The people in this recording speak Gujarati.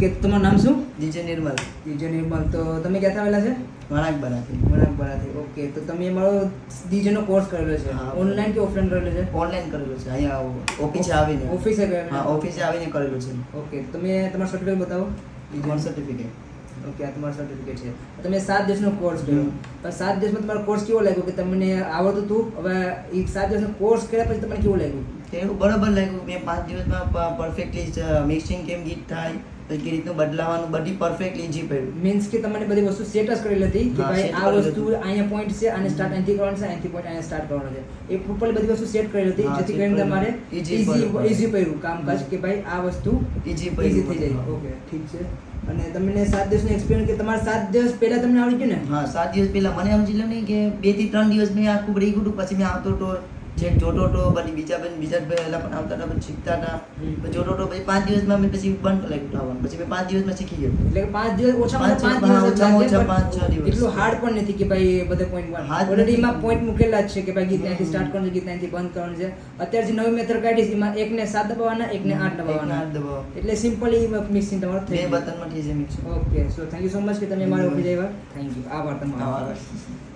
કે તમારું નામ શું? DJ નિર્મલ. DJ નિર્મલ. તો તમે ક્યાંથી આવેલા છે? વણાકબારાથી. ઓકે, તો તમે મારો DJ નો કોર્સ કરેલો છે, હા. ઓનલાઈન કે ઓફલાઈન કરેલો છે? ઓનલાઈન કરેલું છે, અહીંયા ઓફિસે આવીને. ઓફિસે કરેલો? હા, ઓફિસે આવીને કરેલું છે. ઓકે, તમે તમારું સર્ટિફિકેટ બતાવો. કોણ સર્ટિફિકેટ? ઓકે, આ તમારું સર્ટિફિકેટ છે. તમે 7 દિવસનો કોર્સ કર્યો, પણ 7 દિવસમાં તમારો કોર્સ કેવો લાગ્યો કે તમને આવડતું હતું? હવે એ 7 દિવસનો કોર્સ કર્યા પછી તમને કેવું લાગ્યું? એવું બરોબર લાગ્યું. મેં 5 દિવસમાં પરફેક્ટલી મિક્સિંગ કેમ ગીત થાય, પછી કેવી રીતનું બદલાવાનું, બધી પરફેક્ટલી ઈઝી પડ્યું. મીન્સ કે તમને બધી વસ્તુ સેટ જ કરેલી હતી કે હા, ભાઈ set આ કરેલી વસ્તુ હતી. અહીંયા પોઈન્ટ છે, આને સ્ટાર્ટ અહીંથી કરવાનું છે, અહીંથી પોઈન્ટ અહીંયા સ્ટાર્ટ કરવાનો છે. એ પ્રોપરલી બધી વસ્તુ સેટ કરેલી હતી, હા, જેથી set કરીને કરેલી. તમારે Easy ઈઝી પડ્યું. પડ્યું કામકાજ કે ભાઈ આ વસ્તુ ઈઝી ઈઝી થઈ જાય. ઓકે, ઠીક છે. અને તમને 7 દિવસનો એક્સપિરિયન્સ કે તમારે 7 દિવસ પહેલા તમને આવડી ગયું ને? હા, 7 દિવસ પહેલા મને સમજી લો નહીં કે 2 થી 3 દિવસ મેં આખું રહી ગયું હતું. પછી મેં આવતો હતો, ચેક જોતો હતો, બધી બીજા પહેલા પણ આવતા હતા, પછી શીખતા હતા, પછી જોતો હતો. પછી 5 દિવસમાં મેં પછી બંધ લાગ્યું આવવાનું. પછી મેં 5 દિવસમાં શીખી ગયો. એટલે કે 5 દિવસ ઓછામાં ઓછા 5 દિવસ જ ઓછામાં લાગે, ઓછા but 5-6 દિવસ. એટલું હાર્ડ પણ નથી કે ભાઈ બધા પોઈન્ટ Hard ઓલરેડી નથી. એમાં પોઈન્ટ મૂકેલા જ છે કે ભાઈ ગીત ત્યાંથી સ્ટાર્ટ કરવાનું છે, ગીત ત્યાંથી બંધ કરવાનું છે. અત્યારે જે નવી મેથડ કાઢી છે એમાં એકને 7 દબાવવાના, એકને 8 દબાવવાના. એટલે સિમ્પલી મિક્સિંગ તમારું થઈ બે ગયું. બટનમાં થઈ જાય mix. Okay, so thank you so much કે તમે મારા ઓફિસ આવ્યા. Thank you. આભાર તમારો. આભાર.